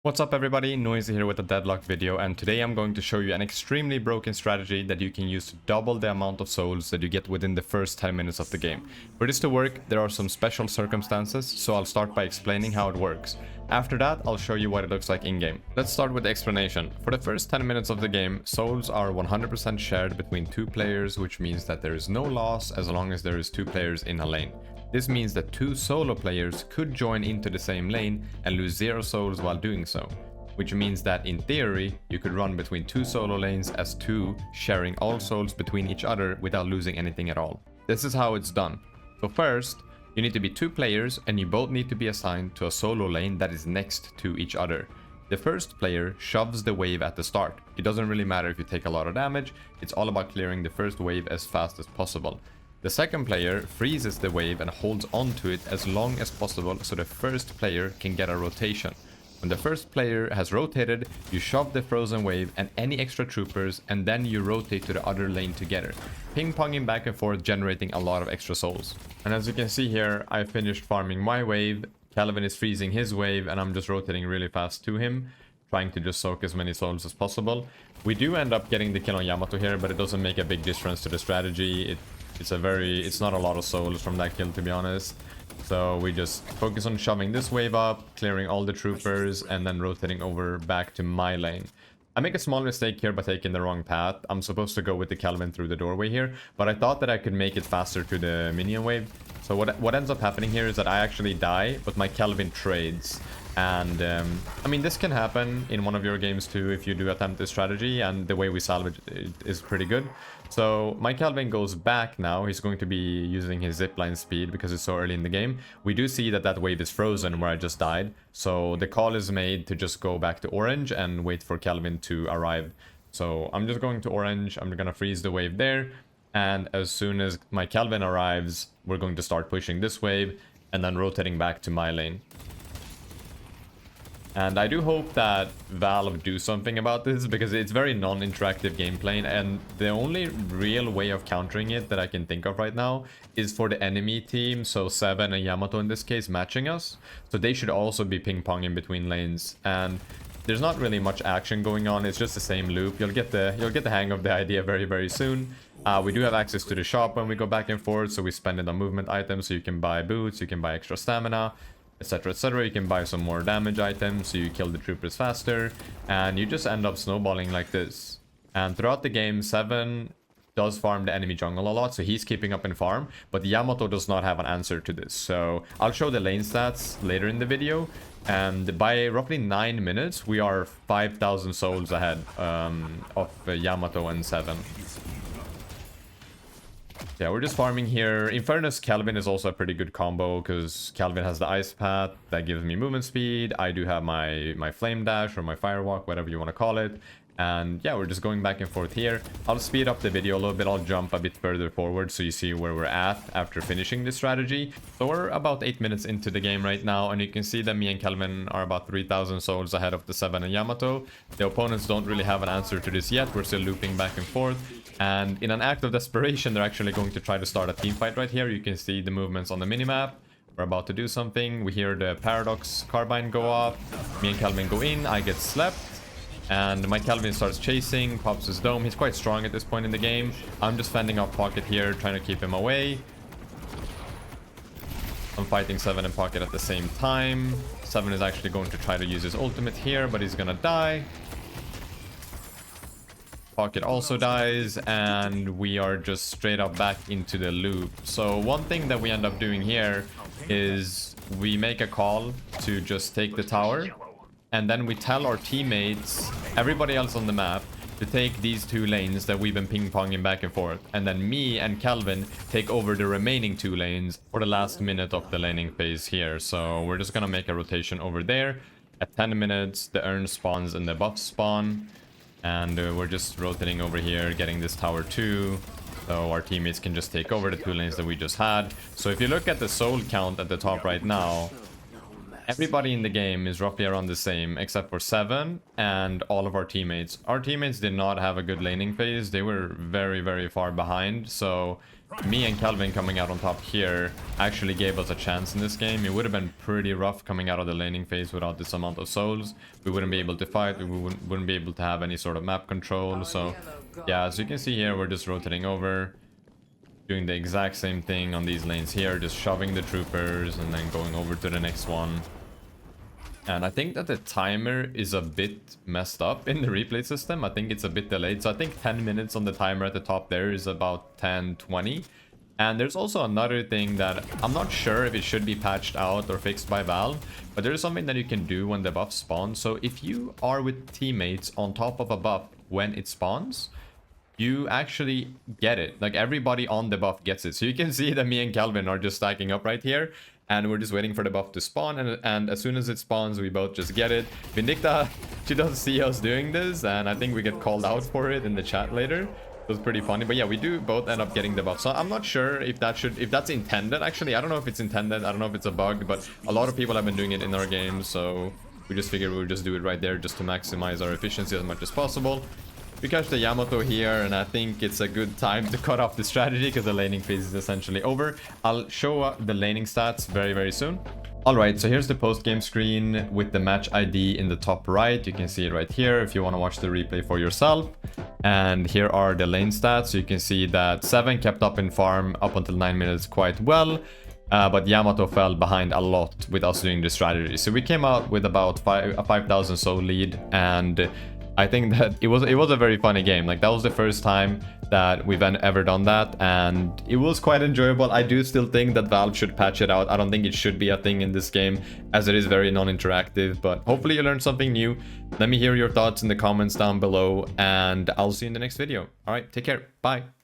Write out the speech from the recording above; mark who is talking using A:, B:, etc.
A: What's up everybody, Noizeeh here with a Deadlock video, and today I'm going to show you an extremely broken strategy that you can use to double the amount of souls that you get within the first 10 minutes of the game. For this to work, there are some special circumstances, so I'll start by explaining how it works. After that, I'll show you what it looks like in-game. Let's start with the explanation. For the first 10 minutes of the game, souls are 100% shared between two players, which means that there is no loss as long as there is two players in a lane. This means that two solo players could join into the same lane and lose 0 souls while doing so, which means that in theory, you could run between two solo lanes as two, sharing all souls between each other without losing anything at all. This is how it's done. So first, you need to be two players and you both need to be assigned to a solo lane that is next to each other. The first player shoves the wave at the start. It doesn't really matter if you take a lot of damage, it's all about clearing the first wave as fast as possible. The second player freezes the wave and holds onto it as long as possible so the first player can get a rotation. When the first player has rotated, you shove the frozen wave and any extra troopers, and then you rotate to the other lane together, ping-ponging back and forth, generating a lot of extra souls. And as you can see here, I finished farming my wave, Calvin is freezing his wave, and I'm just rotating really fast to him, trying to just soak as many souls as possible. We do end up getting the kill on Yamato here, but it doesn't make a big difference to the strategy. It's not a lot of souls from that kill, to be honest. So we just focus on shoving this wave up, clearing all the troopers, and then rotating over back to my lane. I make a small mistake here by taking the wrong path. I'm supposed to go with the Calvin through the doorway here, but I thought that I could make it faster to the minion wave. So what ends up happening here is that I actually die, but my Calvin trades. And I mean, this can happen in one of your games too if you do attempt this strategy, and the way we salvage it is pretty good. So my Calvin goes back now. He's going to be using his zipline speed because it's so early in the game. We do see that that wave is frozen where I just died, so the call is made to just go back to orange and wait for Calvin to arrive. So I'm just going to orange. I'm gonna freeze the wave there, and as soon as my Calvin arrives, we're going to start pushing this wave and then rotating back to my lane. And I do hope that Valve do something about this, because it's very non-interactive gameplay, and the only real way of countering it that I can think of right now is for the enemy team, so Seven and Yamato in this case, matching us. So they should also be ping-ponging between lanes, and there's not really much action going on. It's just the same loop. You'll get the hang of the idea very soon. We do have access to the shop when we go back and forth, so we spend it on movement items, so you can buy boots, you can buy extra stamina, etc, etc. You can buy some more damage items so you kill the troopers faster, and you just end up snowballing like this. And throughout the game, Seven does farm the enemy jungle a lot, so he's keeping up in farm, but Yamato does not have an answer to this. So I'll show the lane stats later in the video, and by roughly 9 minutes we are 5,000 souls ahead of Yamato and Seven. Yeah, we're just farming here. Infernus Calvin is also a pretty good combo, because Calvin has the ice path that gives me movement speed. I do have my flame dash or my firewalk, whatever you want to call it. And yeah, we're just going back and forth here. I'll speed up the video a little bit. I'll jump a bit further forward so you see where we're at after finishing this strategy. So we're about 8 minutes into the game right now, and you can see that me and Calvin are about 3,000 souls ahead of the Seven and Yamato. The opponents don't really have an answer to this yet. We're still looping back and forth. And in an act of desperation, they're actually going to try to start a team fight right here. You can see the movements on the minimap. We're about to do something. We hear the Paradox carbine go off. Me and Calvin go in. I get slept. And my Calvin starts chasing, pops his dome. He's quite strong at this point in the game. I'm just fending off Pocket here, trying to keep him away. I'm fighting Seven and Pocket at the same time. Seven is actually going to try to use his ultimate here, but he's gonna die. Pocket also dies, and we are just straight up back into the loop. So one thing that we end up doing here is we make a call to just take the tower, and then we tell our teammates, everybody else on the map, to take these two lanes that we've been ping-ponging back and forth, and then me and Calvin take over the remaining 2 lanes for the last minute of the laning phase here. So we're just gonna make a rotation over there. At 10 minutes, the urn spawns and the buffs spawn. And we're just rotating over here, getting this tower too, so our teammates can just take over the 2 lanes that we just had. So if you look at the soul count at the top right now, everybody in the game is roughly around the same, except for Seven and all of our teammates. Our teammates did not have a good laning phase. They were very, very far behind. So me and Kelvin coming out on top here actually gave us a chance in this game. It would have been pretty rough coming out of the laning phase without this amount of souls. We wouldn't be able to fight. We wouldn't be able to have any sort of map control. So yeah, as you can see here, we're just rotating over, doing the exact same thing on these lanes here, just shoving the troopers and then going over to the next one. And I think that the timer is a bit messed up in the replay system. I think it's a bit delayed. So I think 10 minutes on the timer at the top there is about 10-20. And there's also another thing that I'm not sure if it should be patched out or fixed by Valve, but there's something that you can do when the buff spawns. So if you are with teammates on top of a buff when it spawns, you actually get it. Like everybody on the buff gets it. So you can see that me and Calvin are just stacking up right here. And we're just waiting for the buff to spawn, and as soon as it spawns, we both just get it. Vindicta, she doesn't see us doing this, and I think we get called out for it in the chat later. It was pretty funny, but yeah, we do both end up getting the buff. So I'm not sure if that's intended. Actually, I don't know if it's intended. I don't know if it's a bug, but a lot of people have been doing it in our game, so we just figured we would just do it right there just to maximize our efficiency as much as possible. We catch the Yamato here, and I think it's a good time to cut off the strategy because the laning phase is essentially over. I'll show the laning stats very, very soon. Alright, so here's the post-game screen with the match ID in the top right. You can see it right here if you want to watch the replay for yourself. And here are the lane stats. So you can see that 7 kept up in farm up until 9 minutes quite well. But Yamato fell behind a lot with us doing the strategy. So we came out with about a 5,000 soul lead, and I think that it was a very funny game. Like, that was the first time that we've ever done that, and it was quite enjoyable. I do still think that Valve should patch it out. I don't think it should be a thing in this game, as it is very non-interactive, but hopefully you learned something new. Let me hear your thoughts in the comments down below, and I'll see you in the next video. All right, take care. Bye.